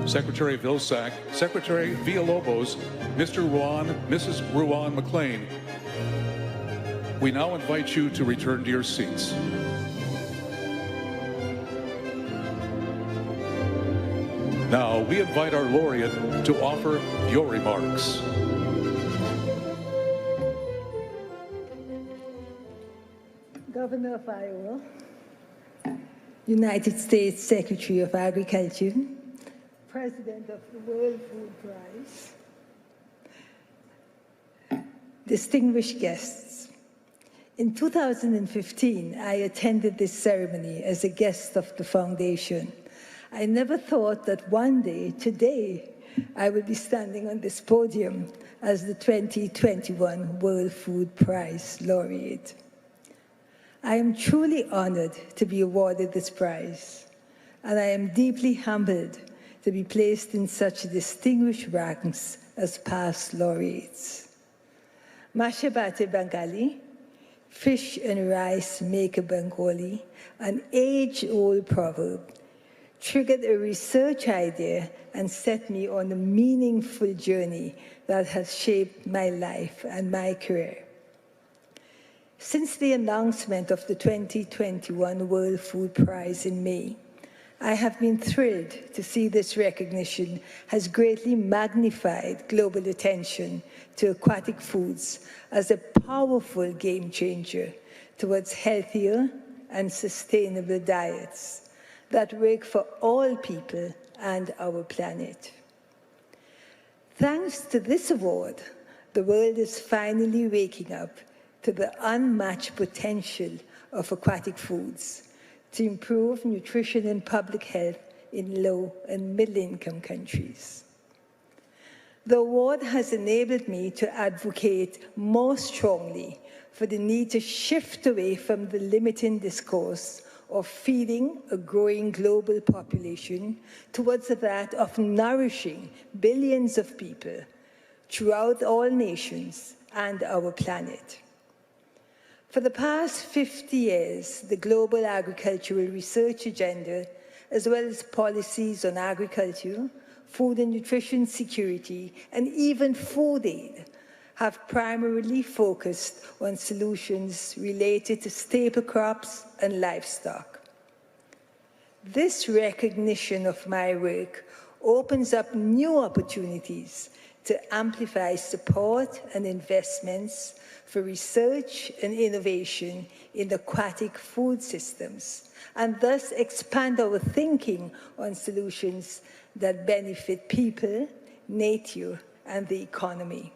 Secretary Vilsack, Secretary Villalobos, Mr. Ruan, Mrs. Ruan McLean. We now invite you to return to your seats. Now, we invite our laureate to offer your remarks. Governor of Iowa, United States Secretary of Agriculture, President of the World Food Prize, distinguished guests. In 2015, I attended this ceremony as a guest of the foundation. I never thought that one day, today, I would be standing on this podium as the 2021 World Food Prize laureate. I am truly honored to be awarded this prize, and I am deeply humbled to be placed in such distinguished ranks as past laureates. Mashabate Bengali, fish and rice make a Bengali, an age-old proverb, triggered a research idea and set me on a meaningful journey that has shaped my life and my career. Since the announcement of the 2021 World Food Prize in May, I have been thrilled to see this recognition has greatly magnified global attention to aquatic foods as a powerful game changer towards healthier and sustainable diets that work for all people and our planet. Thanks to this award, the world is finally waking up to the unmatched potential of aquatic foods to improve nutrition and public health in low and middle-income countries. The award has enabled me to advocate more strongly for the need to shift away from the limiting discourse of feeding a growing global population towards that of nourishing billions of people throughout all nations and our planet. For the past 50 years, the global agricultural research agenda, as well as policies on agriculture, food and nutrition security, and even food aid, have primarily focused on solutions related to staple crops and livestock. This recognition of my work opens up new opportunities to amplify support and investments for research and innovation in aquatic food systems, and thus expand our thinking on solutions that benefit people, nature, and the economy.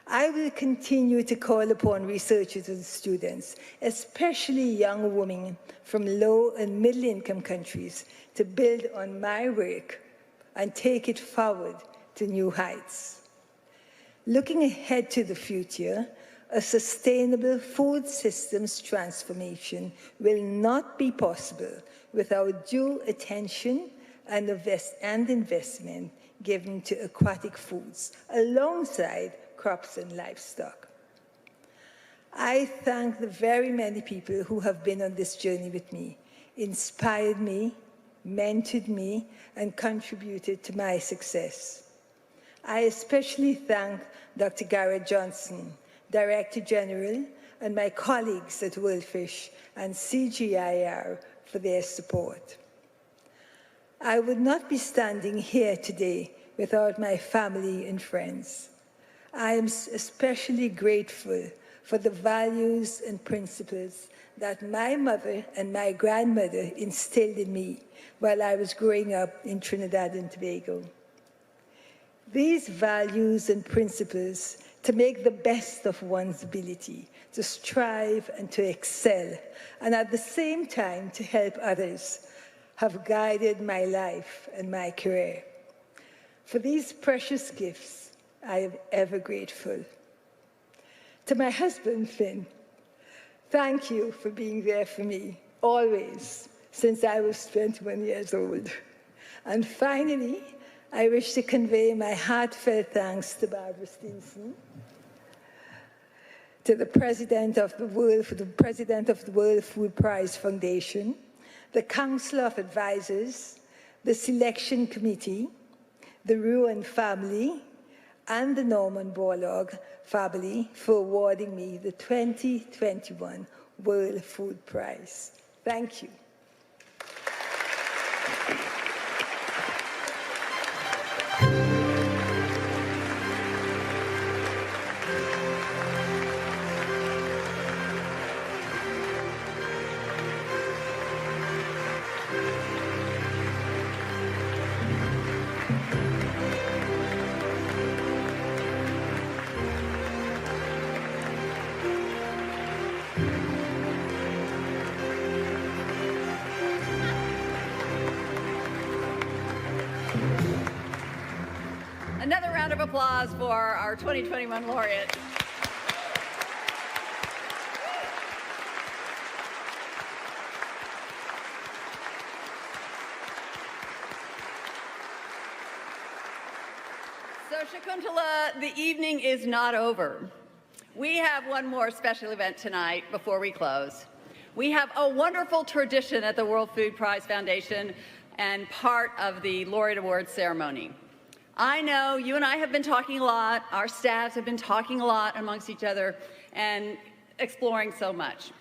I will continue to call upon researchers and students, especially young women from low and middle-income countries, to build on my work and take it forward to new heights. Looking ahead to the future, a sustainable food systems transformation will not be possible without due attention and investment given to aquatic foods, alongside crops and livestock. I thank the very many people who have been on this journey with me, inspired me, mentored me, and contributed to my success. I especially thank Dr. Garrett Johnson, Director General, and my colleagues at WorldFish and CGIAR for their support. I would not be standing here today without my family and friends. I am especially grateful for the values and principles that my mother and my grandmother instilled in me while I was growing up in Trinidad and Tobago. These values and principles to make the best of one's ability, to strive and to excel, and at the same time to help others, have guided my life and my career. For these precious gifts, I am ever grateful. To my husband, Finn, thank you for being there for me, always, since I was 21 years old. And finally, I wish to convey my heartfelt thanks to Barbara Stinson, to the President of the World Food Prize Foundation, the Council of Advisors, the Selection Committee, the Ruan family, and the Norman Borlaug family for awarding me the 2021 World Food Prize. Thank you. Another round of applause for our 2021 laureate. So Shakuntala, the evening is not over. We have one more special event tonight before we close. We have a wonderful tradition at the World Food Prize Foundation and part of the Laureate Awards ceremony. I know you and I have been talking a lot, our staffs have been talking a lot amongst each other and exploring so much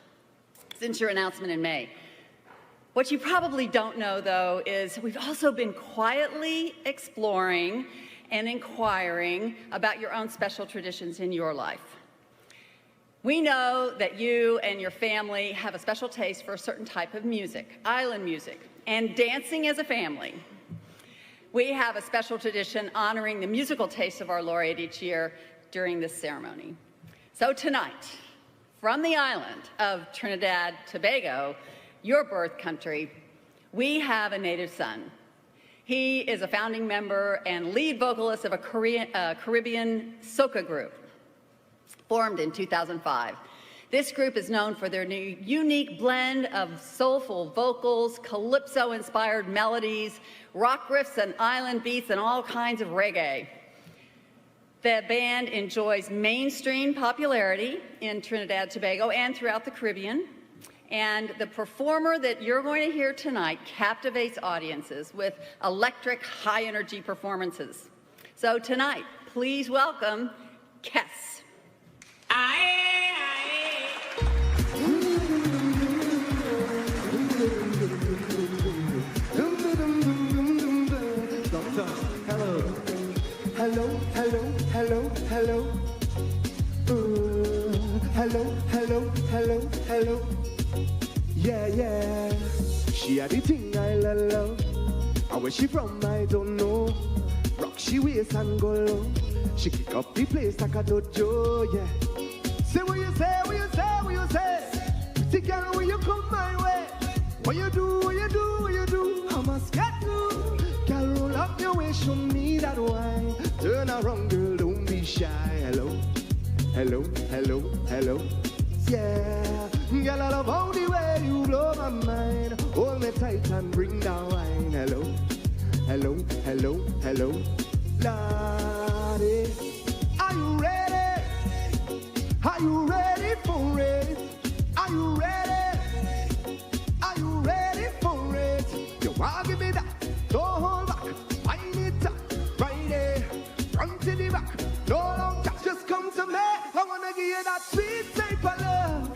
since your announcement in May. What you probably don't know, though, is we've also been quietly exploring and inquiring about your own special traditions in your life. We know that you and your family have a special taste for a certain type of music, island music, and dancing as a family. We have a special tradition honoring the musical tastes of our laureate each year during this ceremony. So tonight, from the island of Trinidad Tobago, your birth country, we have a native son. He is a founding member and lead vocalist of a Caribbean soca group formed in 2005. This group is known for their new unique blend of soulful vocals, calypso-inspired melodies, rock riffs and island beats, and all kinds of reggae. The band enjoys mainstream popularity in Trinidad Tobago and throughout the Caribbean. And the performer that you're going to hear tonight captivates audiences with electric, high-energy performances. So tonight, please welcome Kes. Hello, hello, hello, hello. Hello, hello, hello, hello. Yeah, yeah. She had the thing I love. And where she from, I don't know. Rock she waist and go low. She kick up the place like a dojo, yeah. Say what you say, what you say, what you say. Pretty girl, when you come my way. What you do, what you do, what you do. I must get through. Girl, roll up your waist, show me that wine. Turn around, girl, don't be shy. Hello, hello, hello, hello. Yeah, girl, I love all the way you blow my mind. Hold me tight and bring the wine. Hello, hello, hello, hello. Lordy, are you ready? Are you ready for it? Are you ready? Are you ready for it? You want to give me that? Don't hold back. Wind it up. Right there. Front to the back. No long chat. Just come to me. I want to give you that sweet type of love.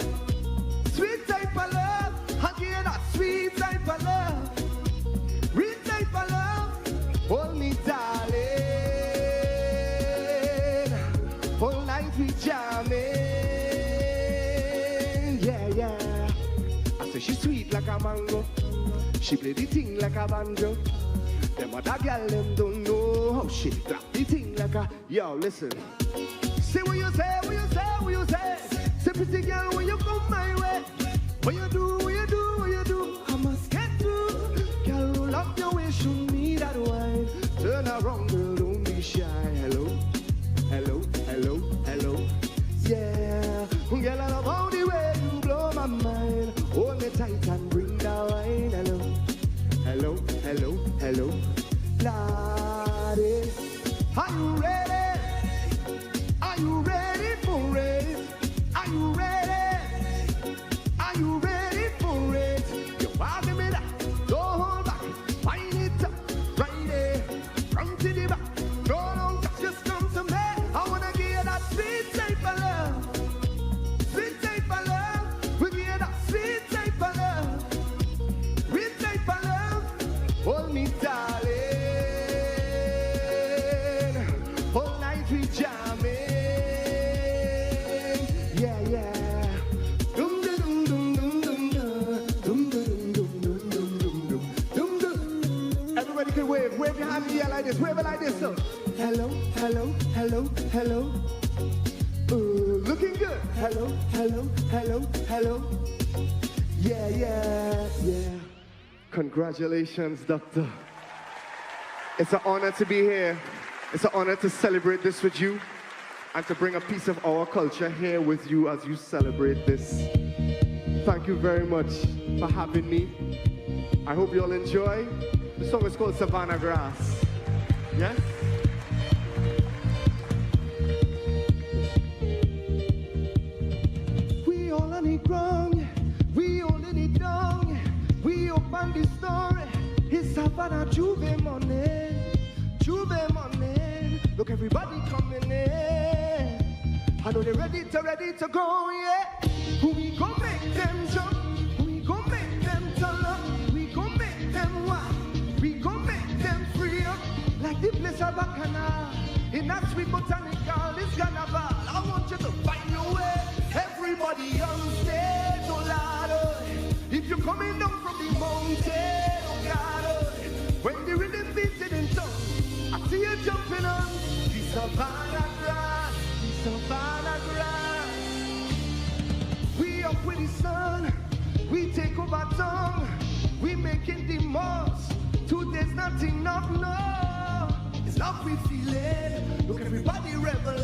Sweet type of love. I give you that sweet type of love. Real type of love. Hold me, darling. All night we jamming. Yeah, yeah. I say she's sweet like a mango. She play the thing like a banjo. Them other girl, them don't know how she clap the thing like a... Yo, listen. Say what you say, what you say, what you say. Say pretty girl, when you come my way. What you do, what you do, what you do. I must get through. Girl, roll up your way, show me that wine. Turn around, girl, don't be shy. Hello, hello, hello, hello. Yeah, girl, I love all the way you blow my mind. Hold me tight and bring the wine. Hello, hello, hello, hello. La Are you ready? Are you ready for it? Are you ready? Are you ready for it? You want me that? Don't hold back. Wind it up right there. Front to the back. No, no, just come to me. I wanna give you that sweet type of love. Sweet type of love. We give you that sweet type of love. Real type of love. Hold me, darling. All night we jamming. Yeah, yeah. Dum dum dum dum dum dum dum dum dum dum dum dum. Everybody can wave. Wave your hand in the air like this. Wave it like this. So. Hello, hello, hello, hello. Looking good. Hello, hello, hello, hello. Yeah, yeah, yeah. Congratulations, Doctor. It's an honor to be here. It's an honor to celebrate this with you and to bring a piece of our culture here with you as you celebrate this. Thank you very much for having me. I hope you all enjoy. The song is called Savannah Grass. Yes? We all on the ground, we all in it down, we open the store, it's Savannah Juve morning, Juve morning. Look, everybody coming in. I know they're ready to go, yeah. We gon' make them jump, we gon' make them turn up, we gon' make them wild, we gon' make them free up, like the place of Bacchanal. In that sweet botanical, it's carnival. I want you to find your way. Everybody on stage, oh Lord, oh. If you're coming down from the mountain, oh God, oh. When the rhythm beats it in tongue, I see you jumping on the Savannah grass, the Savannah grass. We up with the sun, we take over town, we making the most. Today's not enough, no. It's love we feeling. Look, everybody reveling.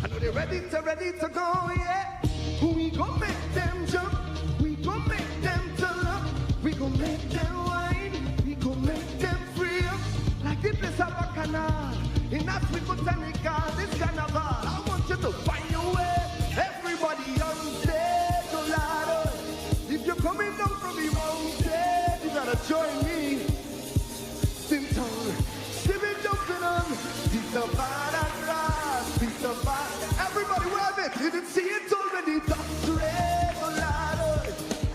I know they're ready to go, yeah. We gon' make them jump, we gon' make them turn up, we gon' make them wine, we gon' make them free up, like the place of Bacchanal. In that sweet botanical, this carnival. I want you to find your way. Everybody on stage, oh Lord, oh. If you're coming down from the mountain, you gotta join me. Sing tongue, sing jumping on the Savannah grass, the Savannah. Everybody wave it. You didn't see it already. That's red, oh Lord, oh.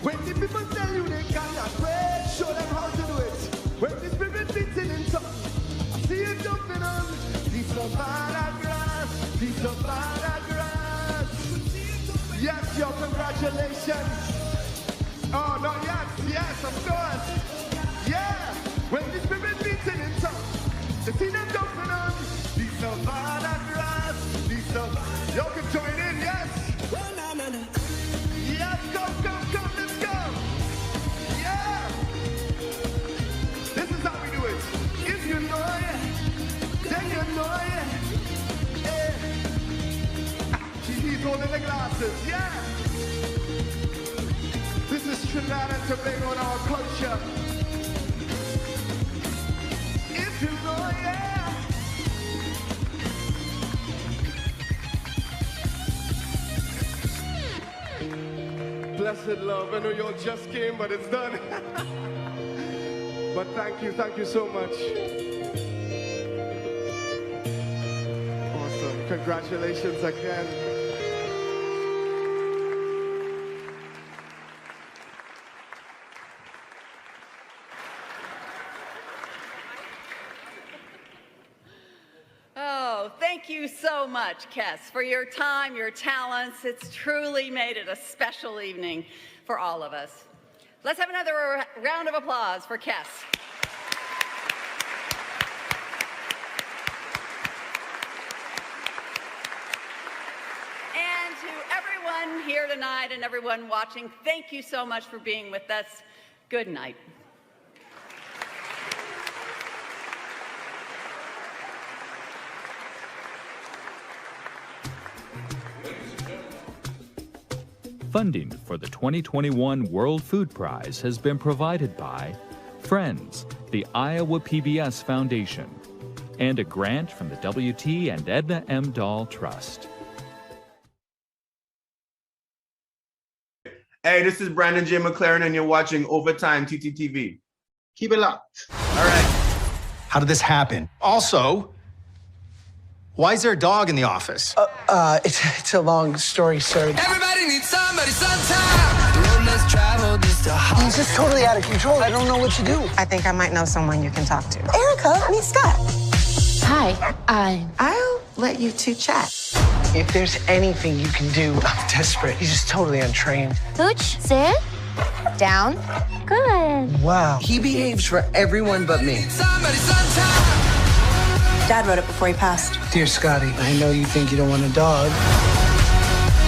When the people tell you they cannot wait, show them how to do it. When the spirit beats it in tongue, I see you jumping on the Savannah grass, the Savannah grass. Yes, yo, congratulations. Oh, no, yes, of course. Yeah, when the spirit beats it in tongue, you see them jumping on the Savannah grass, the Savannah. Y'all can join in, yes? Yes, go, let's go. Yeah. This is how we do it. If you know it, then you know it. Yeah. He's holding the glasses, yeah. This is Trinidad and Tobago and our culture. If you know, yeah. Blessed love. I know you all just came, but it's done. But thank you so much. Awesome. Congratulations again. Thank you so much, Kes, for your time, your talents. It's truly made it a special evening for all of us. Let's have another round of applause for Kes. And to everyone here tonight and everyone watching, thank you so much for being with us. Good night. Funding for the 2021 World Food Prize has been provided by Friends, the Iowa PBS Foundation, and a grant from the W.T. and Edna M. Dahl Trust. Hey, this is Brandon J. McLaren, and you're watching Overtime TTTV. Keep it locked. All right. How did this happen? Also, why is there a dog in the office? It's a long story, sir. Everybody needs somebody sometime. The road less traveled is the He's just totally out of control. I don't know what to do. I think I might know someone you can talk to. Erica, meet Scott. Hi. I'll let you two chat. If there's anything you can do, I'm desperate. He's just totally untrained. Hooch, sit. Down. Good. Wow. He behaves for everyone but me. somebody sometime. Dad wrote it before he passed. Dear Scotty, I know you think you don't want a dog,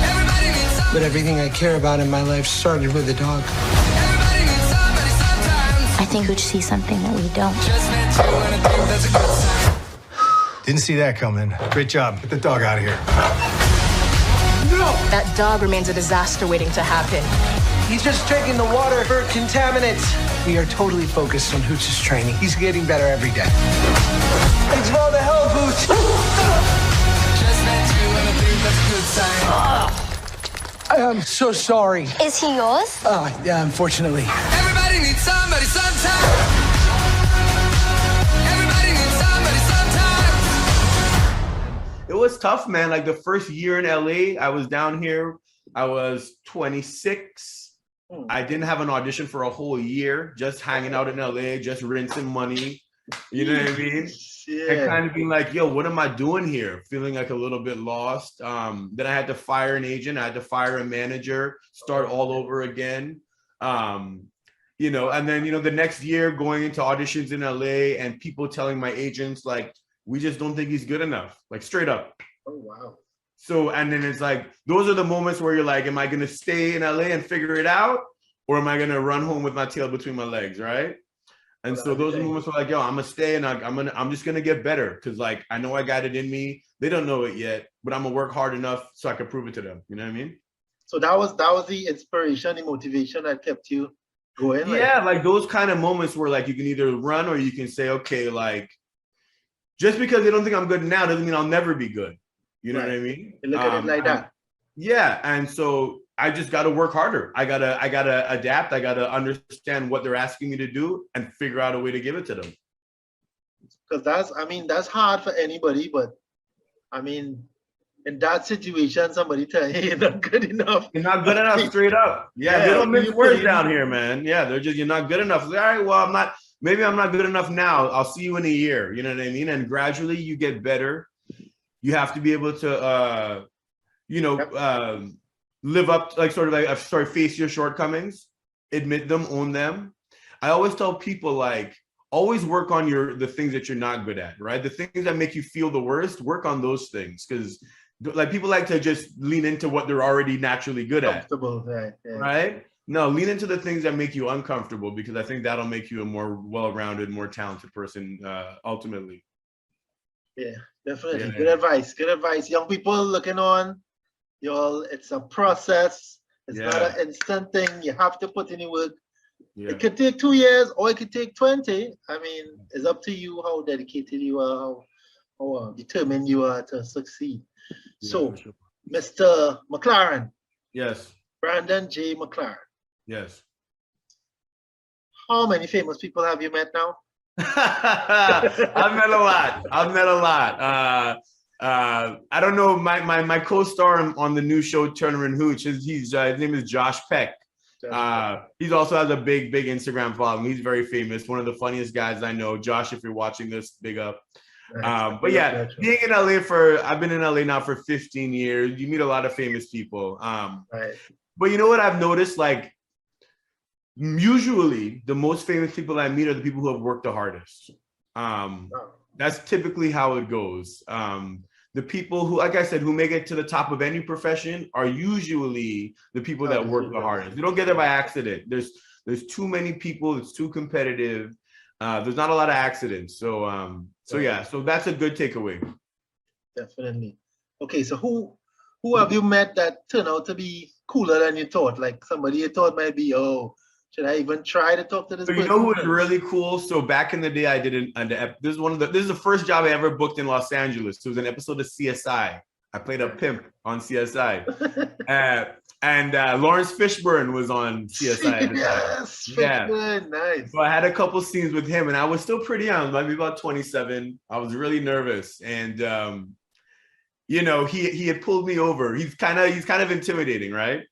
Everybody needs somebody. but everything I care about in my life started with a dog. Everybody needs somebody sometimes. I think Hooch sees something that we don't. Just met you and I think that's a good sign. Didn't see that coming. Great job. Get the dog out of here. That dog remains a disaster waiting to happen. He's just drinking the water for contaminants. We are totally focused on Hooch's training. He's getting better every day. Thanks for all the help, Hooch. Just met you and I think that's a good sign. I'm so sorry. Is he yours? Yeah, unfortunately. Everybody needs somebody sometime. Everybody needs somebody sometimes. It was tough, man. Like the first year in LA, I was down here. I was 26. I didn't have an audition for a whole year, just hanging out in LA, just rinsing money. You know what I mean? And kind of being like, yo, what am I doing here? Feeling like a little bit lost. Then I had to fire an agent. I had to fire a manager, start all over again. You know, and then, you know, the next year going into auditions in LA and people telling my agents, like, we just don't think he's good enough, like straight up. Oh, wow. So, and then it's like, those are the moments where you're like, am I going to stay in LA and figure it out? Or am I going to run home with my tail between my legs, right? And so those are moments where like, yo, I'm going to stay and I'm just going to get better. Because like, I know I got it in me. They don't know it yet, but I'm going to work hard enough so I can prove it to them. You know what I mean? So that was the inspiration, the motivation that kept you going? Yeah, like those kind of moments where like you can either run or you can say, okay, like, just because they don't think I'm good now doesn't mean I'll never be good. You know what I mean? You look at it like that. Yeah, and so I just got to work harder. I gotta adapt. I gotta understand what they're asking me to do and figure out a way to give it to them. Because that's hard for anybody. But I mean, in that situation, somebody tell you you're not good enough. You're not good enough, straight up. Yeah, they don't mince words down here, man. Yeah, they're just, you're not good enough. Like, all right, well, maybe I'm not good enough now. I'll see you in a year. You know what I mean? And gradually you get better. You have to be able to, live up, like face your shortcomings, admit them, own them. I always tell people, like, always work on the things that you're not good at, right? The things that make you feel the worst, work on those things. Because like people like to just lean into what they're already naturally good at. Right, yeah. Right? No, lean into the things that make you uncomfortable, because I think that'll make you a more well-rounded, more talented person ultimately. Yeah, definitely. Yeah. Good advice. Good advice. Young people looking on, y'all, it's a process. It's not an instant thing. You have to put in the work. Yeah. It could take 2 years or it could take 20. I mean, it's up to you how dedicated you are, how determined you are to succeed. Yeah, so, sure. Mr. McLaren. Yes. Brandon J. McLaren. Yes. How many famous people have you met now? I've met a lot. I don't know, my co-star on the new show Turner and Hooch, his name is Josh Peck. He also has a big Instagram following. He's very famous, one of the funniest guys I know. Josh, if you're watching this, big up. But yeah, being in LA I've been in LA now for 15 years. You meet a lot of famous people. But you know what I've noticed? Like, usually the most famous people I meet are the people who have worked the hardest. That's typically how it goes. The people who, like I said, who make it to the top of any profession are usually the people that work the hardest. You don't get there by accident. There's too many people. It's too competitive. There's not a lot of accidents. So yeah, so that's a good takeaway. Definitely. Okay, so who have you met that turned out to be cooler than you thought? Like somebody you thought might be, Should I even try to talk to this So person? you know who was really cool? So back in the day, I did this is the first job I ever booked in Los Angeles. So it was an episode of CSI. I played a pimp on CSI. And Lawrence Fishburne was on CSI at the time. Yes, Fishburne, nice. So I had a couple scenes with him, and I was still pretty young, maybe about 27. I was really nervous, and you know, he had pulled me over. He's kind of intimidating, right?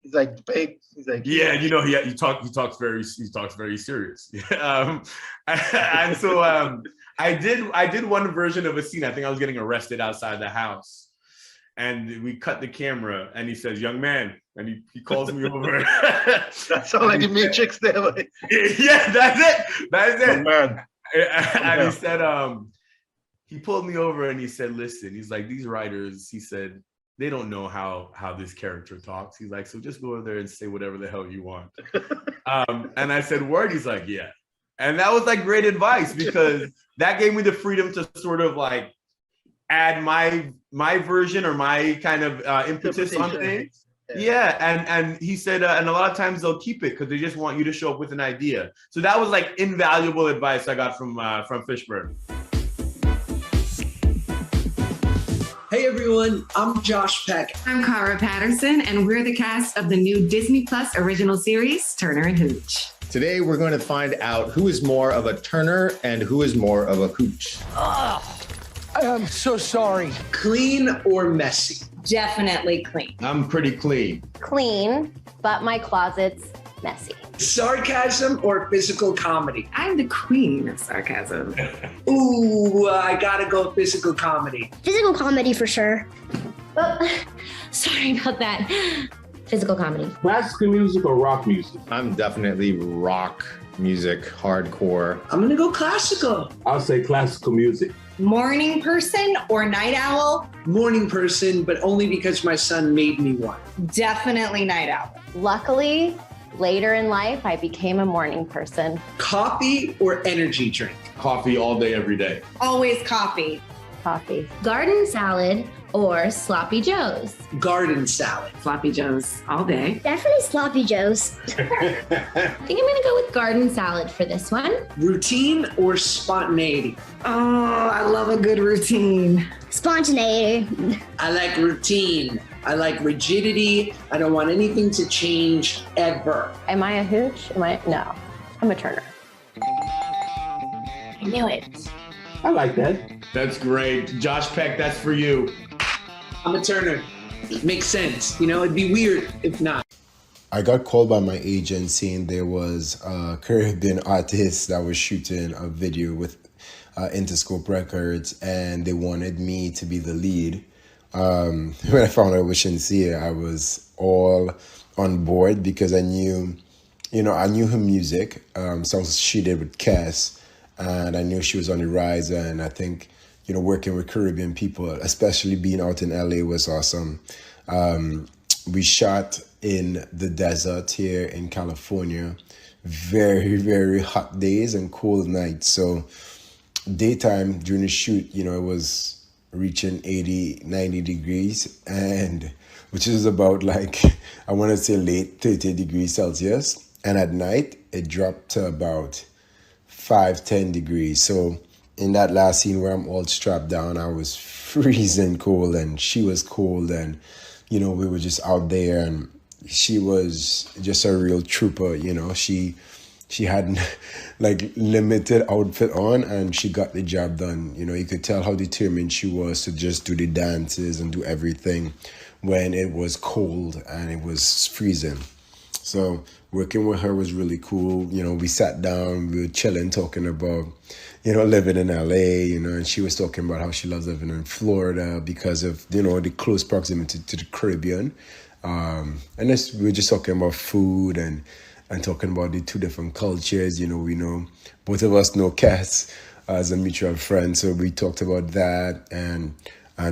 He's like big. He's like, yeah, you know, he talks very serious. And so I did one version of a scene. I think I was getting arrested outside the house, and we cut the camera, and he says, "Young man," and he calls me over. That sounds like a Matrix there. Like. Yeah, that's it. Oh, man. And he said, he pulled me over and he said, "Listen," he's like, "these writers," he said, "they don't know how this character talks." He's like, "So just go over there and say whatever the hell you want." And I said, "Word?" He's like, "Yeah." And that was like great advice, because that gave me the freedom to sort of like add my version or my kind of impetus on things. Yeah, and he said, and a lot of times they'll keep it because they just want you to show up with an idea. So that was like invaluable advice I got from Fishburne. Hey everyone, I'm Josh Peck. I'm Cara Patterson, and we're the cast of the new Disney Plus original series, Turner and Hooch. Today, we're going to find out who is more of a Turner and who is more of a Hooch. I am so sorry. Clean or messy? Definitely clean. I'm pretty clean. Clean, but my closet's messy. Sarcasm or physical comedy? I'm the queen of sarcasm. Ooh, I gotta go physical comedy. Physical comedy for sure. Oh, sorry about that. Physical comedy. Classical music or rock music? I'm definitely rock music, hardcore. I'm gonna go classical. I'll say classical music. Morning person or night owl? Morning person, but only because my son made me one. Definitely night owl. Luckily, later in life, I became a morning person. Coffee or energy drink? Coffee all day, every day. Always coffee. Coffee. Garden salad or sloppy joes? Garden salad. Sloppy joes all day. Definitely sloppy joes. I think I'm gonna go with garden salad for this one. Routine or spontaneity? Oh, I love a good routine. Spontaneity. I like routine. I like rigidity. I don't want anything to change ever. Am I a hooch? No, I'm a Turner. I knew it. I like that. That's great. Josh Peck, that's for you. I'm a Turner. Makes sense. You know, it'd be weird if not. I got called by my agent saying there was a Caribbean artist that was shooting a video with Interscope Records, and they wanted me to be the lead. When I found out it was Shinsia, I was all on board because I knew her music, songs she did with Cass, and I knew she was on the rise. And I think, working with Caribbean people, especially being out in LA, was awesome. We shot in the desert here in California, very, very hot days and cold nights. So daytime during the shoot, it was reaching 80, 90 degrees, and which is about I want to say late 30 degrees Celsius. And at night, it dropped to about 5, 10 degrees. So in that last scene where I'm all strapped down, I was freezing cold and she was cold, and, we were just out there, and she was just a real trooper. She had limited outfit on, and she got the job done. You could tell how determined she was to just do the dances and do everything when it was cold and it was freezing. So working with her was really cool. We sat down, we were chilling, talking about, living in LA, and she was talking about how she loves living in Florida because of, the close proximity to the Caribbean. And we were just talking about food and talking about the two different cultures. We know, both of us know Cass as a mutual friend. So we talked about that and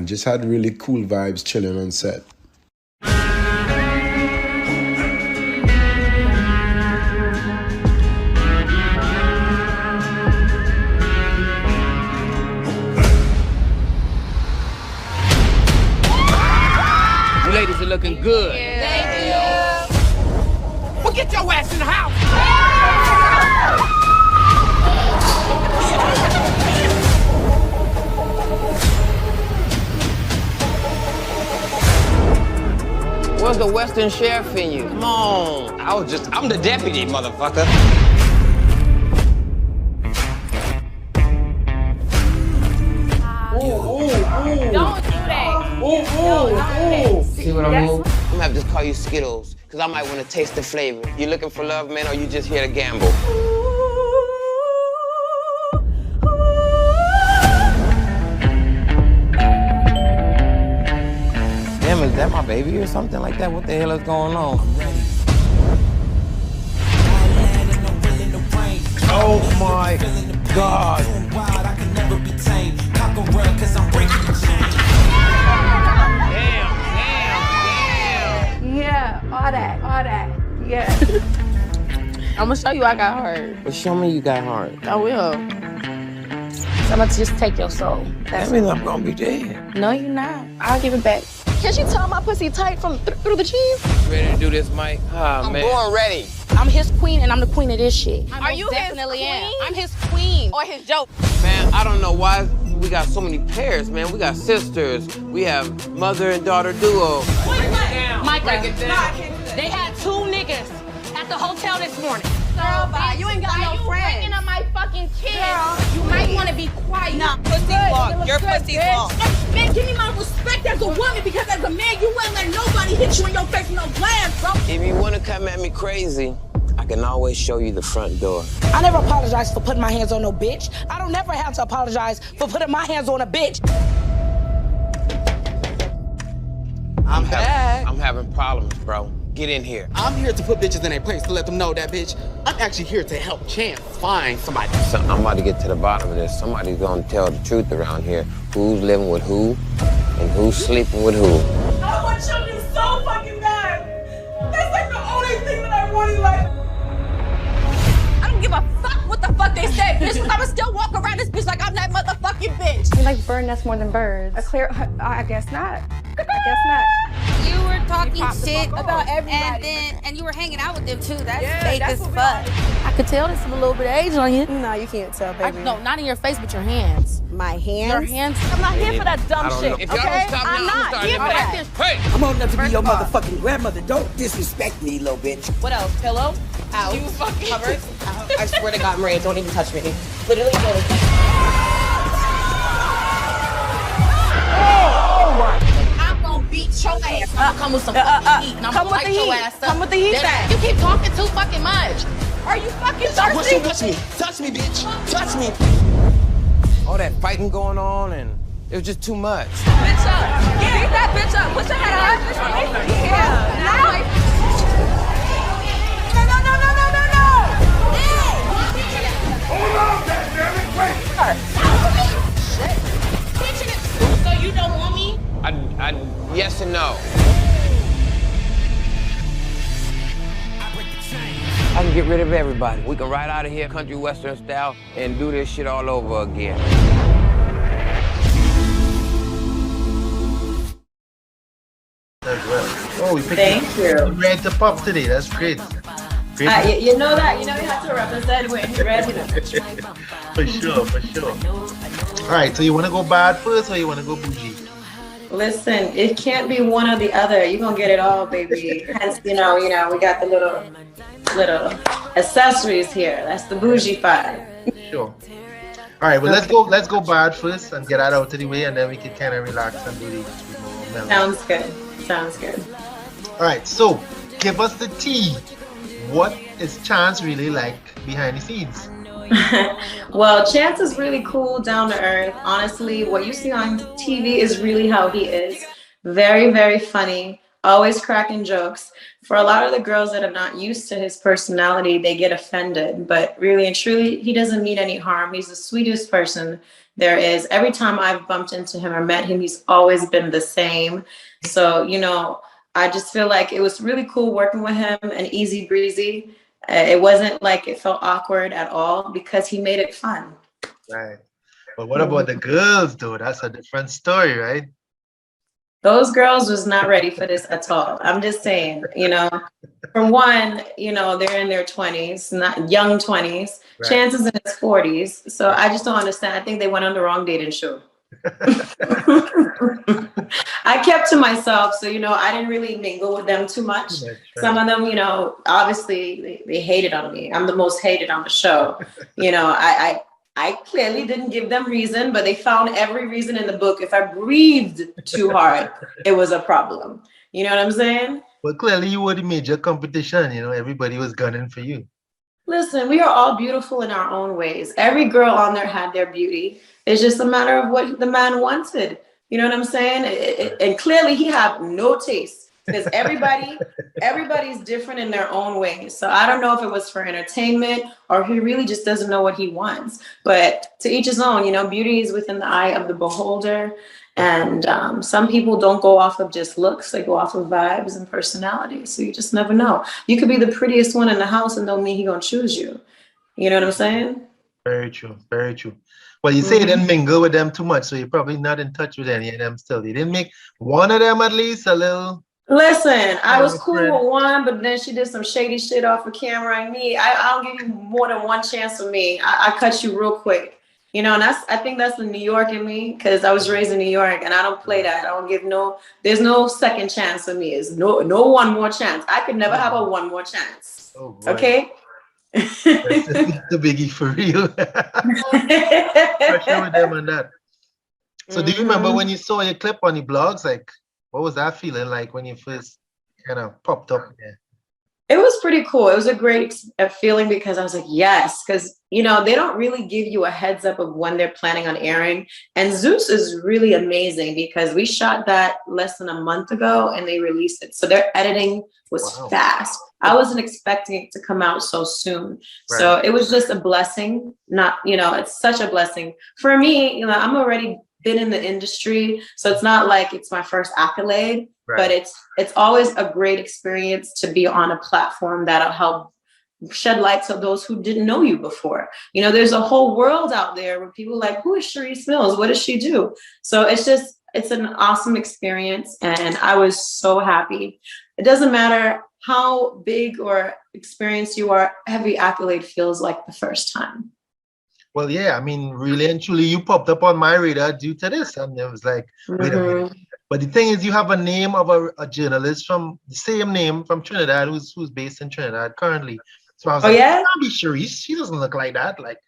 just had really cool vibes chilling on set. You ladies are looking good. Thank you. What get your ass in the house! Where's the Western Sheriff in you? Come on. I'm the deputy, motherfucker. Don't do that. See what I mean? I'm gonna have to just call you Skittles, because I might want to taste the flavor. You looking for love, man, or you just here to gamble? Damn, is that my baby or something like that? What the hell is going on? Oh my God. Yeah, all that. Yeah. I'm gonna show you I got hurt. Well, show me you got hard. I will. So I'm gonna just take your soul. That means I'm gonna be dead. No, you're not. I'll give it back. Can't you tell my pussy tight from through the cheese? Ready to do this, Mike? I'm born ready. I'm his queen and I'm the queen of this shit. Are you definitely his queen? I'm his queen. Or his joke? Man, I don't know why we got so many pairs, man. We got sisters. We have mother and daughter duo. Micah, they had 2 niggas at the hotel this morning. Girl, bye. You ain't got no friends. Bringing up my fucking kids. You might want to be quiet. Nah, pussy walk. Your pussy walk. Man, give me my respect as a woman because as a man, you wouldn't let nobody hit you in your face with no glass, bro. If you want to come at me crazy, I can always show you the front door. I never apologize for putting my hands on no bitch. I don't never have to apologize for putting my hands on a bitch. I'm having problems, bro. Get in here. I'm here to put bitches in their place to let them know that, bitch, I'm actually here to help Chance find somebody. So I'm about to get to the bottom of this. Somebody's gonna tell the truth around here. Who's living with who and who's sleeping with who. I want children so fucking bad. That's like the only thing that I want in life. I don't give a fuck what the fuck they say, bitch. I'ma still walk around this bitch like I'm that motherfucking bitch. You like bird nests more than birds. I guess not. I guess not. You were talking shit about everybody, and you were hanging out with them too. That's fake as fuck. I could tell there's a little bit of age on you. No, you can't tell, baby. No, not in your face, but your hands. My hands? Your hands. I'm not here for that dumb shit, If y'all okay? don't stop now, I'm not here for that. Hey! I'm old enough to be your motherfucking grandmother. Don't disrespect me, little bitch. What else? Pillow? Out. You fucking Covered? Out. I swear to God, Maria, don't even touch me. Literally, don't even touch me. Oh my. I'm gonna beat your ass. I'm gonna come with some fucking heat, and I'm come gonna with light the your heat. ass up. Come with the heat back. You keep talking too fucking much. Are you fucking thirsty? Touch me. Touch me, bitch. Touch me. All that fighting going on, and it was just too much. Bitch up. Beat that bitch up. Put your head up. Yeah. Now. No. Hey. Hold on, goddammit. Wait. So you don't want me? Yes and no. I can get rid of everybody. We can ride out of here country western style and do this shit all over again. Oh, we picked Thank you. Red the pop today. That's great. You know that. You know we have to represent when you're ready. For sure. All right, so you want to go bad first or you want to go bougie? Listen, it can't be one or the other. You're gonna get it all, baby. Hence, we got the little accessories here. That's the bougie part. Sure. All right, well let's go bad first and get that out of the way, and then we can kind of relax and do the mellow. Sounds good. All right, so give us the tea. What is Chance really like behind the scenes? Well, Chance is really cool, down to earth. Honestly, what you see on TV is really how he is. Very, very funny, always cracking jokes. For a lot of the girls that are not used to his personality, they get offended. But really and truly, he doesn't mean any harm. He's the sweetest person there is. Every time I've bumped into him or met him, he's always been the same. So, I just feel like it was really cool working with him and easy breezy. It wasn't like it felt awkward at all because he made it fun. Right. But what about the girls, though? That's a different story, right? Those girls was not ready for this at all. I'm just saying, you know, for one, you know, they're in their 20s, not young 20s. Right. Chances in his 40s. So I just don't understand. I think they went on the wrong dating show. I kept to myself, so you know, I didn't really mingle with them too much. Some of them, you know, obviously they hated on me. I'm the most hated on the show. You know, I clearly didn't give them reason, but they found every reason in the book. If I breathed too hard, it was a problem. You know what I'm saying? Well, clearly you were the major competition. You know, everybody was gunning for you. Listen, we are all beautiful in our own ways. Every girl on there had their beauty. It's just a matter of what the man wanted. You know what I'm saying? And clearly he had no taste, because everybody's different in their own way. So I don't know if it was for entertainment or he really just doesn't know what he wants. But to each his own, you know, beauty is within the eye of the beholder. And some people don't go off of just looks, they go off of vibes and personality. So you just never know. You could be the prettiest one in the house and don't mean he gonna choose you. You know what I'm saying? Very true, very true. Well, you say you didn't mingle with them too much, so you're probably not in touch with any of them still. You didn't make one of them at least a little. Listen, I was cool with one, but then she did some shady shit off of camera. And me, I don't give you more than one chance with me. I cut you real quick. You know, and I think that's the New York in me, because I was raised in New York and I don't play that. I don't give there's no second chance for me. It's no one more chance. I could never have a one more chance. Oh, okay? That's the biggie for real. Pressure with them on that. So do you remember when you saw your clip on the blogs? Like, what was that feeling like when you first kind of popped up there? It was pretty cool. It was a great feeling, because I was like, yes, because, you know, they don't really give you a heads up of when they're planning on airing. And Zeus is really amazing, because we shot that less than a month ago and they released it. So their editing was fast. I wasn't expecting it to come out so soon. Right. So it was just a blessing. Not, you know, it's such a blessing. For me, you know, I'm already been in the industry, so it's not like it's my first accolade. Right. But it's always a great experience to be on a platform that'll help shed lights on those who didn't know you before. You know, there's a whole world out there where people are like, who is Sharice Mills? What does she do? So it's an awesome experience, and I was so happy. It doesn't matter how big or experienced you are, every accolade feels like the first time. Well, yeah, I mean, really and truly, you popped up on my radar due to this, and it was like, wait a minute. But the thing is, you have a name of a journalist from the same name from Trinidad, who's based in Trinidad currently. So I was like, yeah? It can't be Sharice. She doesn't look like that. Like,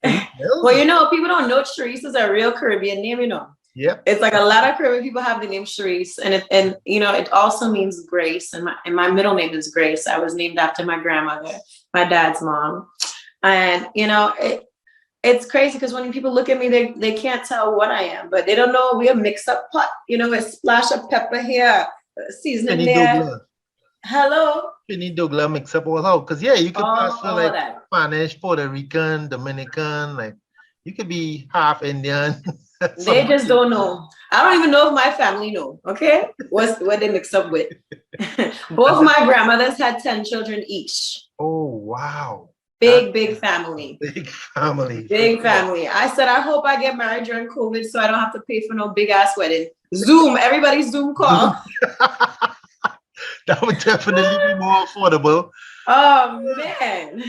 well, you know, people don't know Sharice is a real Caribbean name, you know. Yeah. It's like a lot of Caribbean people have the name Sharice, and you know, it also means grace. And my middle name is Grace. I was named after my grandmother, my dad's mom. And you know, it's crazy, because when people look at me, they can't tell what I am, but they don't know we're a mix-up pot. You know, a splash of pepper here, seasoning there. Douglas. Hello. Penny Douglas mix up all out, because yeah, you could pass for like that. Spanish, Puerto Rican, Dominican, like you could be half Indian. They just don't know. I don't even know if my family know. Okay, what they mix up with. Both my grandmothers had 10 children each. Oh wow. Big family. Big family. Big family. I said, I hope I get married during COVID so I don't have to pay for no big ass wedding. Zoom, everybody's Zoom call. That would definitely be more affordable. Oh man.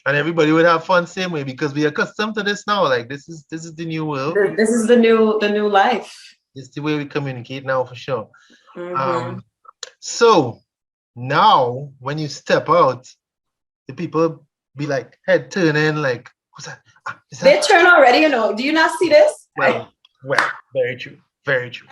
And everybody would have fun same way, because we are accustomed to this now. Like this is the new world. This is the new life. It's the way we communicate now for sure. So now when you step out, the people be like head turning, like, what's that? They turn already, you know. Do you not see this? Well, very true. Very true.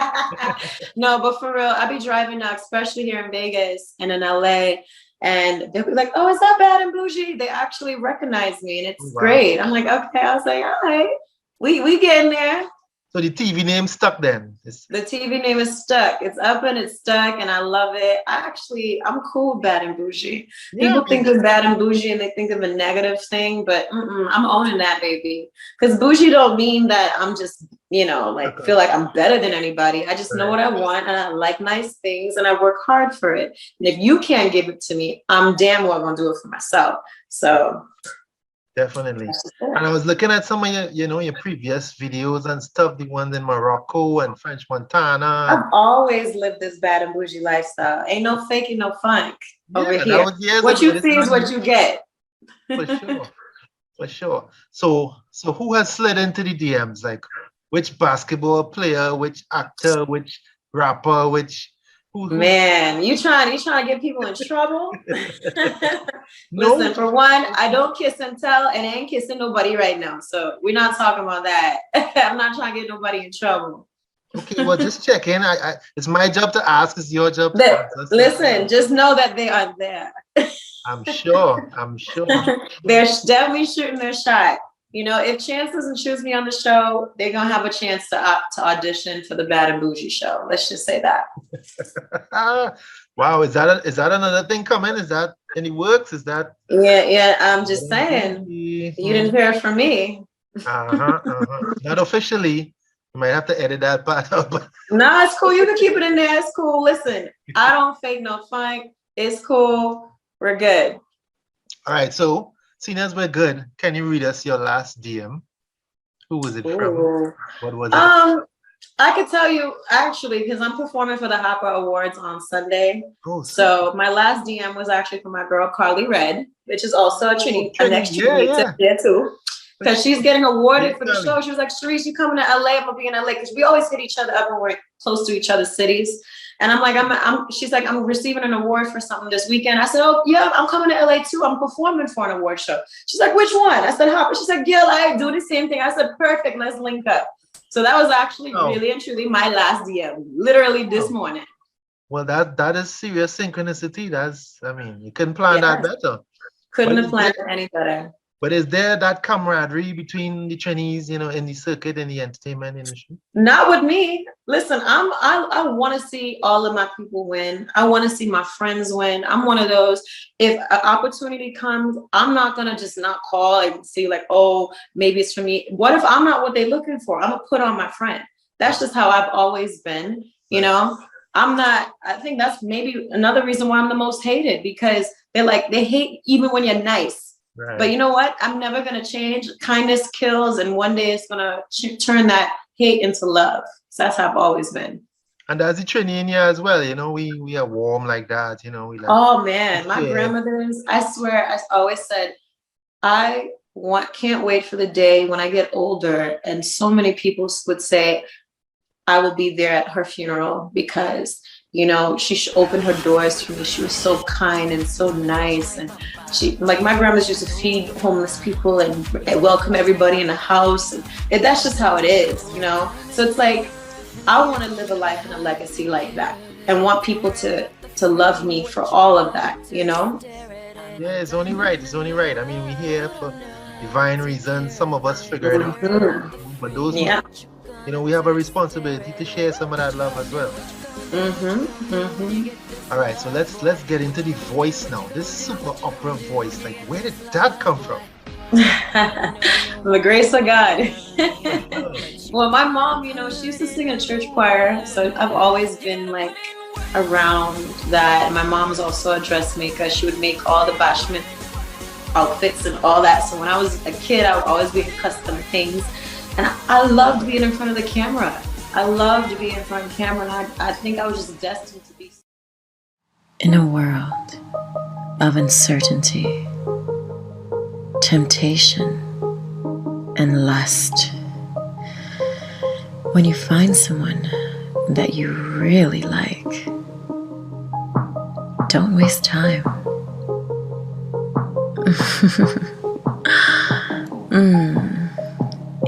No, but for real, I be driving now, especially here in Vegas and in LA, and they'll be like, oh, is that Bad and Bougie? They actually recognize me, and it's great. I'm like, okay. I was like, all right, we getting there. So the TV name stuck then? The TV name is stuck. It's up and it's stuck, and I love it. I'm cool with Bad and Bougie. People think of Bad and Bougie and they think of a negative thing, but I'm owning that, baby. Because bougie don't mean that I'm just, you know, like feel like I'm better than anybody. I just know what I want, and I like nice things, and I work hard for it. And if you can't give it to me, I'm damn well gonna do it for myself. So Definitely. And I was looking at some of your previous videos and stuff, the ones in Morocco and French Montana. I've always lived this bad and bougie lifestyle. Ain't no faking, no funk over that here. was years What ago. you It's see is not what you get. For sure. For sure. So who has slid into the DMs? Like which basketball player, which actor, which rapper, which Man, you trying to get people in trouble? No. Listen, for one, I don't kiss and tell, and I ain't kissing nobody right now. So we're not talking about that. I'm not trying to get nobody in trouble. Okay, well, just check in. It's my job to ask. It's your job to answer. So Listen, just know that they are there. I'm sure. They're definitely shooting their shot. You know, if Chance doesn't choose me on the show, they're gonna have a chance to audition for the Bad and Bougie show. Let's just say that. Wow, is that another thing coming? Is that in the works? Is that? Yeah. I'm just saying. You didn't hear it from me. Not officially. You might have to edit that part out. No, it's cool. You can keep it in there. It's cool. Listen, I don't fake no funk. It's cool. We're good. All right. So, seeing as we're good, can you read us your last DM? Who was it from? What was it? I could tell you actually because I'm performing for the Hopper Awards on Sunday. So my last DM was actually from my girl Carly Red, which is also a Trini, a next Trini there too. Because she's getting awarded for the show. She was like, Sharice, you coming to LA? I'm gonna be in LA because we always hit each other up when we're close to each other's cities. And I'm like, she's like, I'm receiving an award for something this weekend. I said, oh yeah, I'm coming to LA too. I'm performing for an award show. She's like, which one? I said, Hopper. She's like, yeah, I do the same thing. I said, perfect, let's link up. So that was actually really and truly my last DM, literally this morning. Well, that is serious synchronicity. You couldn't plan that better. Couldn't have planned it any better. But is there that camaraderie between the Chinese, in the circuit, in the entertainment industry? Not with me. Listen, I want to see all of my people win. I want to see my friends win. I'm one of those. If an opportunity comes, I'm not gonna just not call and see like, oh, maybe it's for me. What if I'm not what they're looking for? I'm gonna put on my friend. That's just how I've always been. I'm not. I think that's maybe another reason why I'm the most hated because they hate even when you're nice. Right. But you know what? I'm never going to change. Kindness kills, and one day it's going to turn that hate into love. So that's how I've always been. And as a Trini in here as well, we are warm like that. We like. Oh man, my grandmothers! I swear, I always said, can't wait for the day when I get older, and so many people would say, I will be there at her funeral because. She opened her doors for me. She was so kind and so nice. And my grandma's used to feed homeless people and welcome everybody in the house. And that's just how it is, So it's like, I want to live a life and a legacy like that and want people to love me for all of that, Yeah, it's only right. It's only right. We're here for divine reasons. Some of us figure it out. But those we have a responsibility to share some of that love as well. All right, so let's get into the voice now. This super opera voice, like where did that come from? The grace of God. Well, my mom, she used to sing in church choir, so I've always been like around that. And my mom's also a dressmaker. She would make all the bashment outfits and all that. So when I was a kid, I would always be in custom things. And I loved being in front of the camera. I loved being in front of the camera, and I think I was just destined to be. In a world of uncertainty, temptation, and lust, when you find someone that you really like, don't waste time.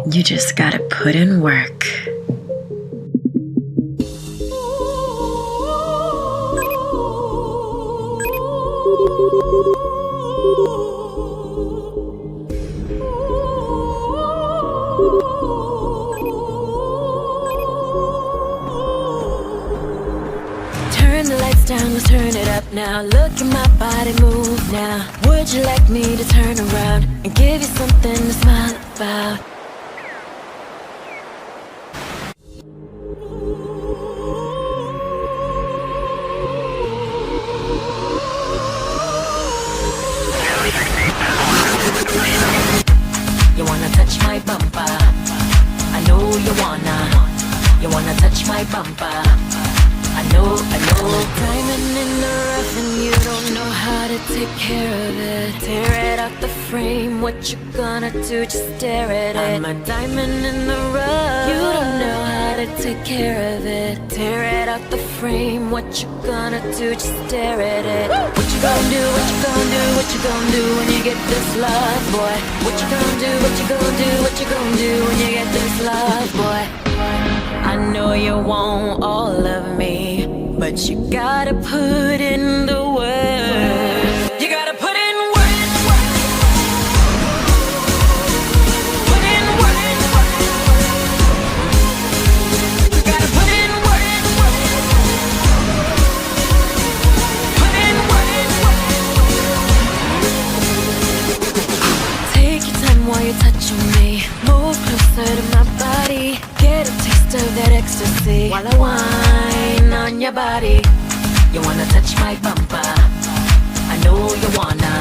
You just gotta put in work. Turn the lights down, let's turn it up now. Look at my body move now. Would you like me to turn around and give you something to smile about? wanna touch my bumper. I know. Diamond in the rough and you don't know how to take care of it. Tear it out the frame, what you gonna do? Just stare at it. I'm a diamond in the rough. You don't know how to take care of it. Tear it out the frame, what you gonna do? Just stare at it. What you gonna do? What you gonna do? What you gonna do when you get this love, boy? What you gonna do? What you gonna do? What you gonna do when you get this love, boy? I know you want all of me, but you gotta put in the work. You gotta put in work. Put in work. You gotta put in work. Put in work. Take your time while you're touching me. Move closer to my body. Get a taste of that ecstasy while I whine on your body. You wanna touch my bumper? I know you wanna.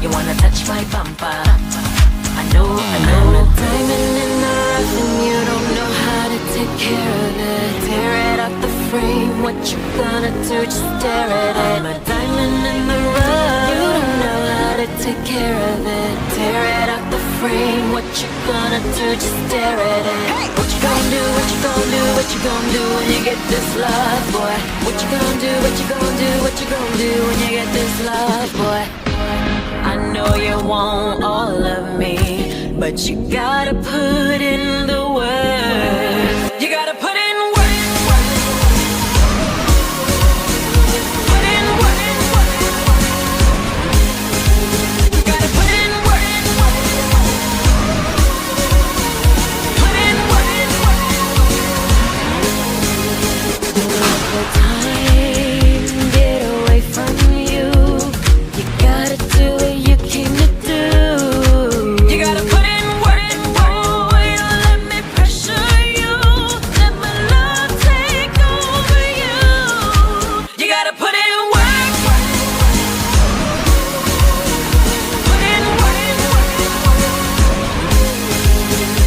You wanna touch my bumper? I know. I'm a diamond in the rough and you don't know how to take care of it. Tear it out the frame, what you gonna do? Just stare at it. I'm a diamond in the rough. You don't know how to take care of it. Tear it out the frame, what you gonna do? Just stare at it. What you gonna do? What you gonna do? What you gonna do when you get this love, boy? What you gonna do? What you gonna do? What you gonna do when you get this love, boy? I know you want all of me, but you gotta put in the work. You gotta put in work. Put in work. You gotta put in work. Put in work. Let the time get away from you. You gotta do what you came to do. You gotta put in work. Oh, you let me pressure you. Let my love take over you. You gotta put in work. Put in work.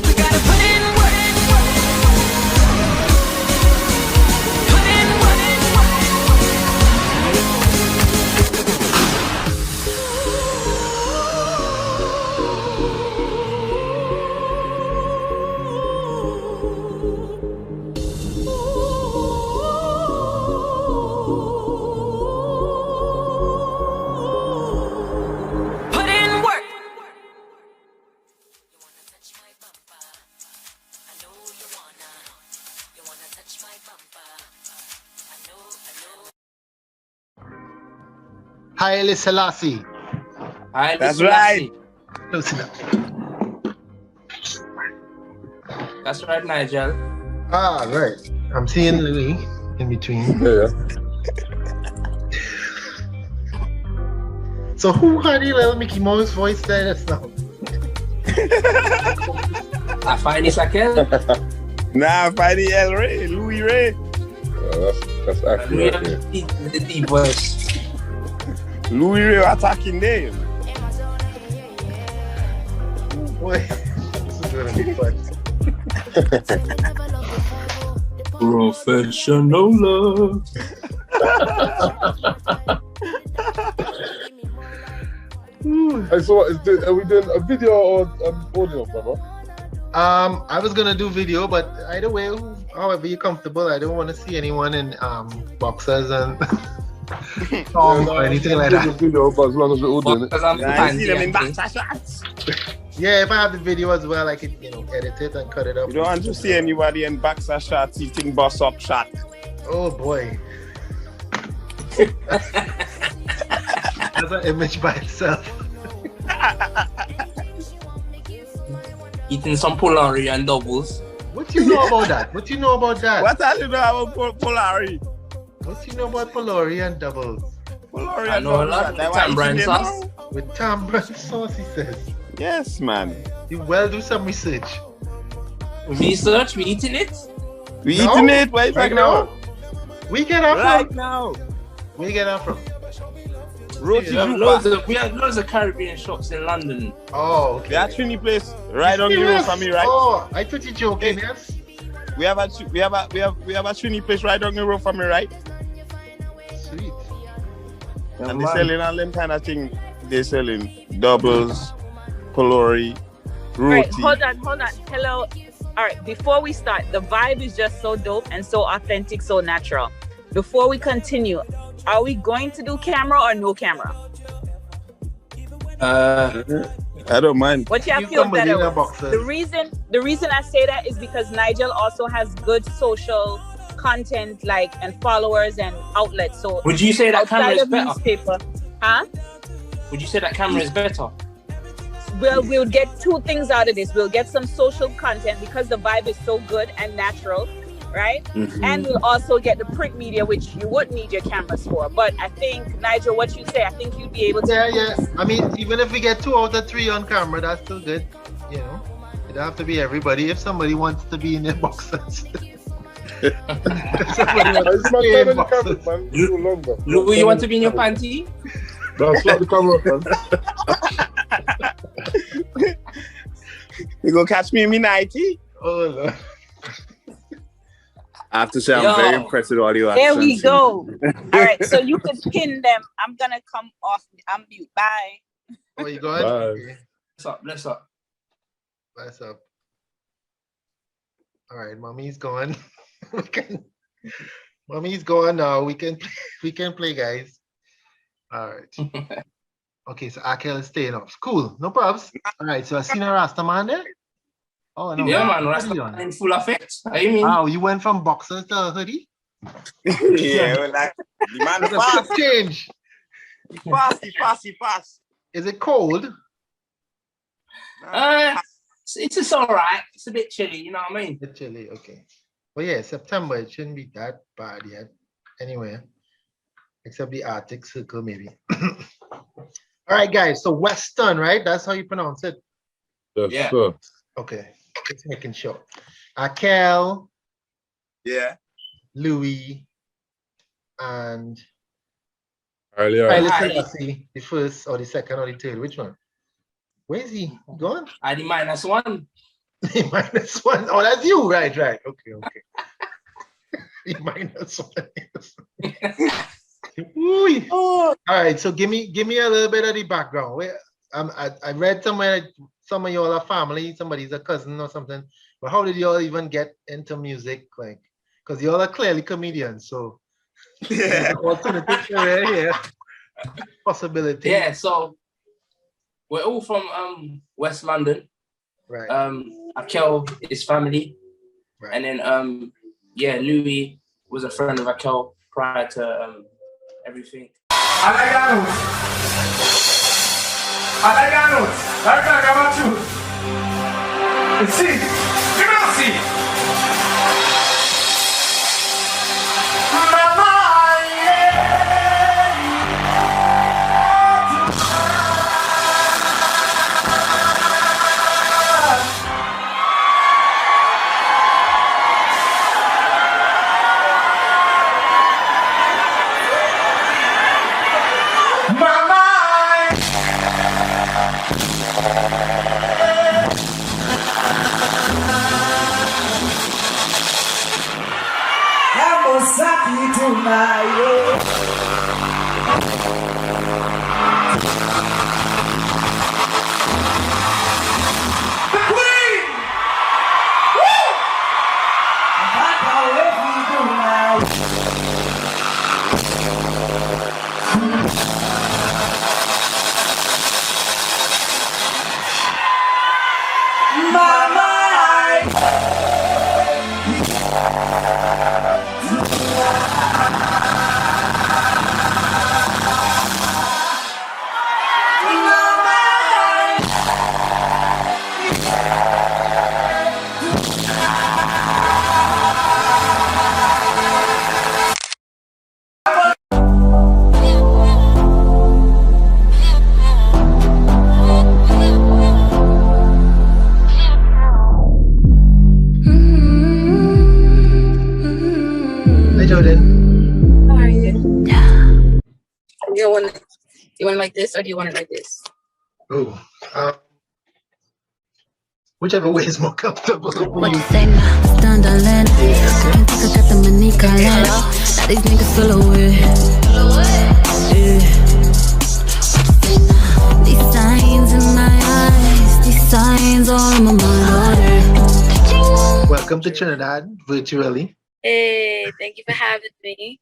You gotta put in work. Put in Put in work. Haile Selassie. That's right. Listen up. That's right, Nigel. Ah, right. I'm seeing Louis in between. Yeah. So who had the little Mickey Mouse voice there just now? I find this again. Nah, I find the El Ray, Louis Ray. That's actually the deep voice. Louis Ray attacking them. Boy, this is gonna be fun. Professional love. Hey, so what, are we doing a video or audio, brother? I was gonna do video, but either way, however you're comfortable. I don't want to see anyone in boxers and songs or anything like that. Video, but as long as we're all doing it. I see them in boxer shots. Yeah, if I have the video as well, I could, edit it and cut it up. You don't want to see anybody in boxer shots eating bus up shot. Oh boy. That's an image by itself. Eating some Polari and doubles. What you know about that? What you know about that? What else you know about Polari? What you know about Polari and doubles? Polari I know a lot with tamarind sauce. With tamarind sauce, he says. Yes, man. You well do some research. Research? We eating it? We eating it? Wait right now. We get our right now. We get our from. We have loads of Caribbean shops in London. Oh, okay. That Trini place right on the road from me, right? Oh, I thought you joking, yes? We have a Trini place right down the road from me, right? Sweet. And they're selling all them kind of thing. They're selling doubles, polori, roti. Right, hold on. Hello. All right, before we start, the vibe is just so dope and so authentic, so natural. Before we continue, are we going to do camera or no camera? I don't mind. What you feel better with? The reason I say that is because Nigel also has good social content, like, and followers and outlets. So would you say that camera is better? Newspaper, huh? Would you say that camera is better? Well, we'll get two things out of this. We'll get some social content because the vibe is so good and natural, right? Mm-hmm. And we'll also get the print media, which you would need your cameras for. But I think, Nigel, what you say, I think you'd be able to. Yeah. I mean, even if we get 2 out of 3 on camera, that's still good. You know, it don't have to be everybody. If somebody wants to be in their boxers. Louis, you want to be in your panty? That's not the camera, man. You gonna catch me in me 90? Oh, Lord. I have to say, I'm very impressed with all your There accents. we go. All right, so you can pin them. I'm gonna come off. I'm mute. Bye. Oh, you going? Okay. Bless up. Bless up. All right, mommy's gone. Mommy's gone now. We can play, guys. All right. Okay, so Akel is staying up. Cool, no problems. All right, so I seen a Rasta man there. Oh no. Yeah, man, Rasta in full effect. I mean, wow, you went from boxers to a hoodie? Yeah, well, like the man It's a quick change. He pass. Is it cold? It's just all right. It's a bit chilly, you know what I mean? A bit chilly, okay. Well, yeah, September, it shouldn't be that bad yet. Anyway, except the Arctic Circle, maybe. All right, guys, so Western, right? That's how you pronounce it? Yes, sir. Okay, just making sure. Akel. Yeah. Louis. And Earlier. the first or the second or the third. Which one? Where is he gone? The -1. The -1. Oh, that's you, right. Okay. The -1. All right, so give me a little bit of the background. I read somewhere that some of y'all are family, somebody's a cousin or something. But how did y'all even get into music? Like, because y'all are clearly comedians, so yeah, alternative career here. Possibility. Yeah, so we're all from West London. Right. Akel is family. Right. And then Louis was a friend of Akel prior to everything. You want it like this or do you want it like this? Oh, whichever way is more comfortable. What you say now? Stand on land. me calling. Now these niggas full of weird. Yeah. These signs in my eyes, these signs all in my mind. Welcome to Trinidad virtually. Hey, thank you for having me.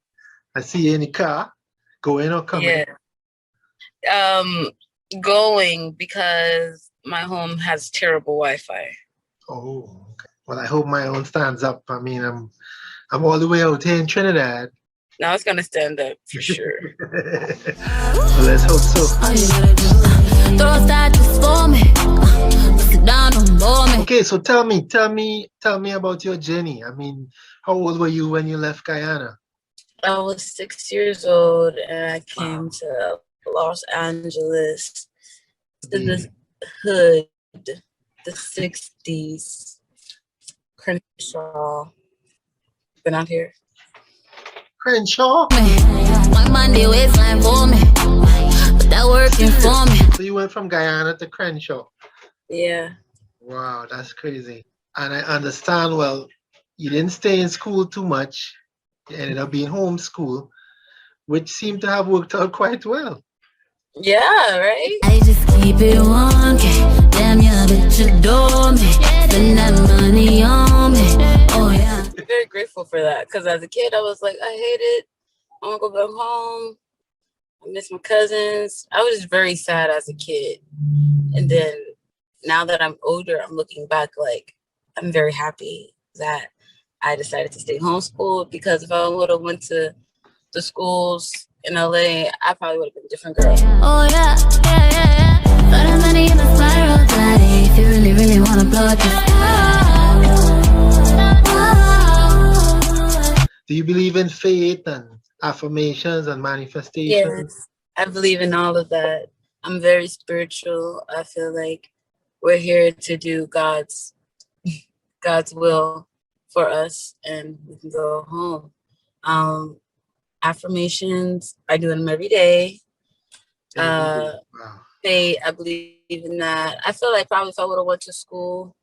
I see you in the car, going or coming. Yeah. Going because my home has terrible Wi-Fi. Oh, okay. Well, I hope my own stands up. I mean, I'm all the way out here in Trinidad. Now it's gonna stand up for sure. Well, let's hope so. Okay, so tell me about your journey. I mean, how old were you when you left Guyana? I was 6 years old and I came to Los Angeles, to the hood, the 60s. Crenshaw. Been out here. Crenshaw? One Monday waistline for me, but that working for me. So you went from Guyana to Crenshaw? Yeah. Wow, that's crazy. And I understand, well, you didn't stay in school too much. You ended up being homeschooled, which seemed to have worked out quite well. Yeah, right? I just keep it 1K. Damn, yeah, bitch, adore me. Spend that money on me. Oh, yeah. I'm very grateful for that because as a kid, I was like, I hate it. I want to go back home. I miss my cousins. I was just very sad as a kid. And then now that I'm older, I'm looking back like I'm very happy that I decided to stay homeschooled because if I would have went to the schools in LA, I probably would have been a different girl. Oh, yeah, yeah, yeah, yeah. Got a money in a spiral daddy. If you really, really want to blow it, just Do you believe in faith and affirmations and manifestations? Yes, I believe in all of that. I'm very spiritual. I feel like we're here to do God's will for us and we can go home. Affirmations, I do them every day. Faith, I believe in that. I feel like probably if I would have went to school,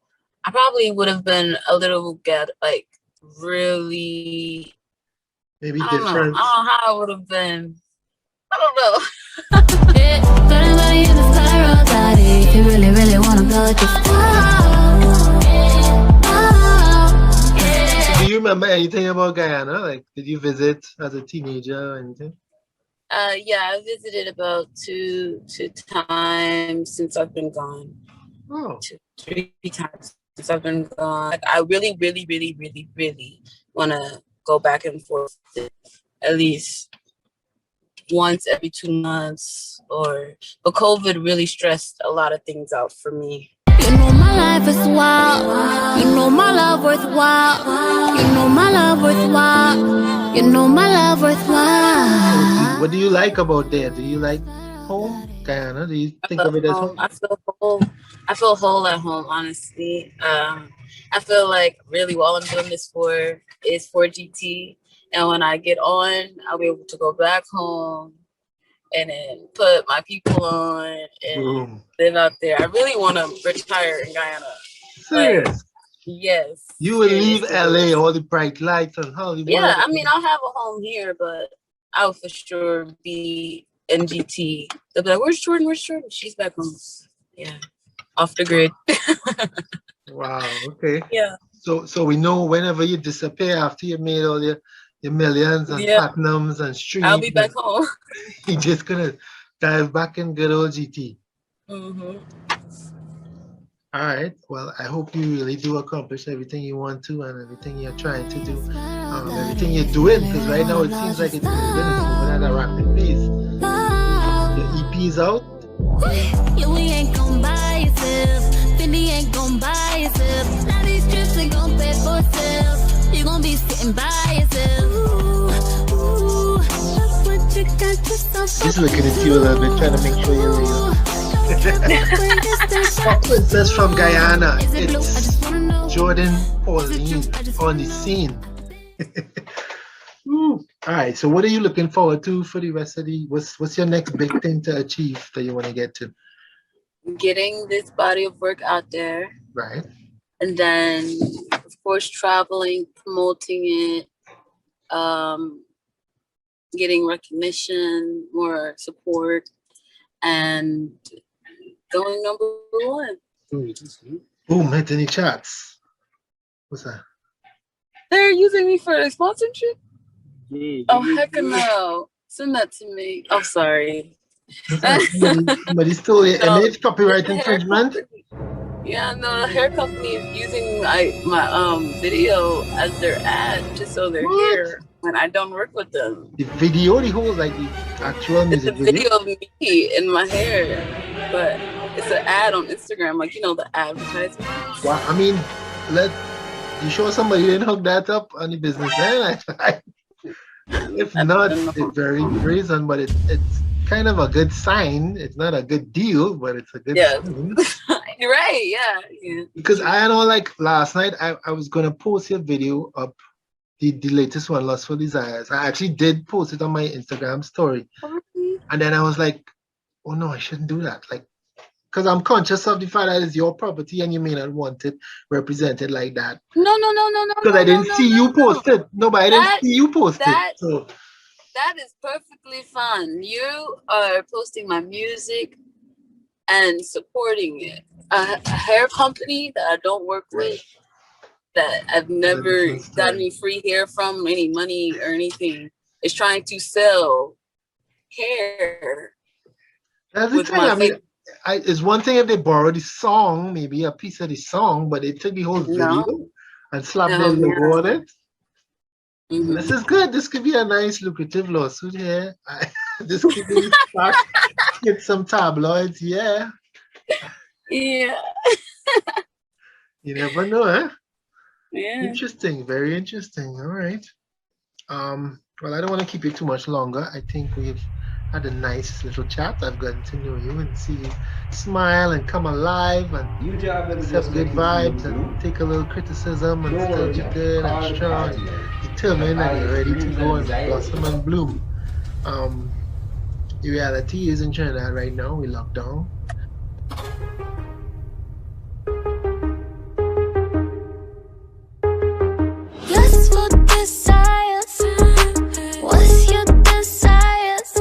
I probably would have been a little really maybe I don't different. know. I don't know how I would have been. I don't know. if you really, really want to blow it, just Do you remember anything about Guyana? Like, did you visit as a teenager or anything? Yeah, I visited about two times since I've been gone. Oh. 2-3 times since I've been gone. Like, I really, really, really, really, really want to go back and forth at least once every 2 months. But COVID really stressed a lot of things out for me. You know my life is wild. You know my love worthwhile. You know my love worthwhile. You know my love worthwhile. What do you like about there? Do you like home, Guyana? Do you think of it as home? I feel whole. I feel whole at home, honestly. I feel like really all I'm doing this for is for GT. And when I get on, I'll be able to go back home and then put my people on and live out there. I really want to retire in Guyana. Serious? Like, yes. You will leave LA, all the bright lights and Hollywood. Yeah, I mean, I'll have a home here, but I'll for sure be in GT. They'll be like, where's Jordan? Where's Jordan? She's back home. Yeah, off the grid. Wow, okay. Yeah. So we know whenever you disappear after you made all your millions and platinums and streams, I'll be back home. You're just gonna dive back in good old GT. Mm-hmm. All right. Well, I hope you really do accomplish everything you want to and everything you're trying to do, everything you're doing. Because right now it seems like it's moving at a rapid pace. Your EP's out. Louis ain't gon' buy yourself. Fendi ain't gon' buy yourself. Now these trips ain't gon' pay for yourself. You gon' be sitting by yourself. Ooh, that's what you got yourself. Just looking at you a little bit, trying to make sure you're real. Princess from Guyana. It's Jordan Pauline on the scene. All right. So, what are you looking forward to for the rest of the? What's your next big thing to achieve that you want to get to? Getting this body of work out there. Right. And then, of course, traveling, promoting it, getting recognition, more support, and going number one. Boom, hit any chats. What's that? They're using me for a sponsorship? Oh, heck no. Send that to me. Oh, sorry. Somebody stole it. And it's copyright infringement. Yeah, no, the hair company is using my video as their ad just so they're here when I don't work with them. The video, the whole like the actual music video of me in my hair, but it's an ad on Instagram, like, you know, the advertisement. Well, I mean, you sure somebody didn't hook that up on the business then? If not, it's very reason, but it's kind of a good sign. It's not a good deal, but it's a good sign. You're right, yeah. Because I know, like last night, I was gonna post a video up, the latest one, Lustful Desires. I actually did post it on my Instagram story, and then I was like, oh no, I shouldn't do that, like, because I'm conscious of the fact that it's your property and you may not want it represented like that. No. Because I didn't see you post it. No, but I didn't see you post it. So that is perfectly fine. You are posting my music and supporting it. A hair company that I don't work with, that I've never gotten any free hair from, any money or anything, is trying to sell hair. That's the thing. I mean, it's one thing if they borrow the song, maybe a piece of the song, but they took the whole video and slapped their logo on it. This is good. This could be a nice lucrative lawsuit here. This could be get some tabloids, yeah. Yeah. You never know, huh? Yeah. Interesting, very interesting. All right. Well, I don't want to keep you too much longer. I think we've had a nice little chat. I've gotten to know you and see you smile and come alive and accept good vibes and take a little criticism and still be good and strong and determined and you're ready to go and blossom and bloom. The reality is in Trinidad right now, we locked down. Lustful desires. What's your desires?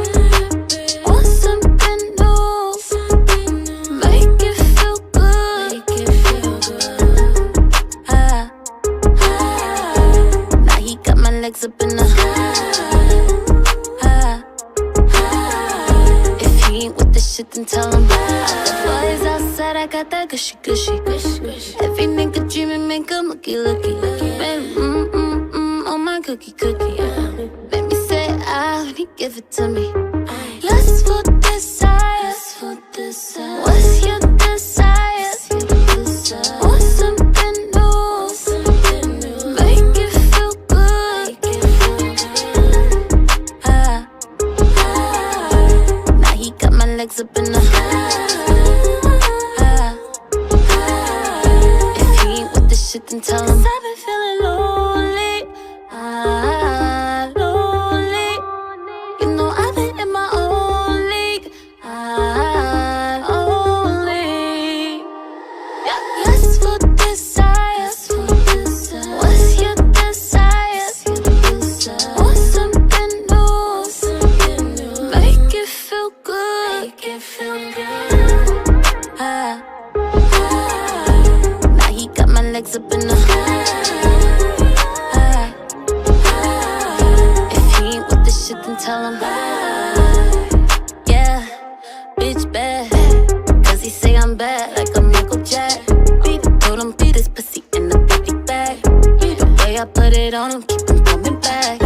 Want something new? Make it feel good. Now he got my legs up in the If he ain't with the shit, then tell him. The boys outside, I got that gushy. Every nigga dreaming, make him looky. Oh my cookie. Make me say when he give it to me. Lustful desires. What's your desires? Want something new? Make it feel good. Now he got my legs up in the If he ain't with the shit, then tell him. 'Cause I've been feeling lonely. Lonely. You know I've been in my own league. Only. Lustful desires. What's your desires? Want something new? Make it feel good. Now he got my legs up in the If he ain't with the shit, then tell him. Yeah, bitch bad. 'Cause he say I'm bad, like a Michael Jack. Told him beat his pussy in the baby bag. The way I put it on him, keep him coming back.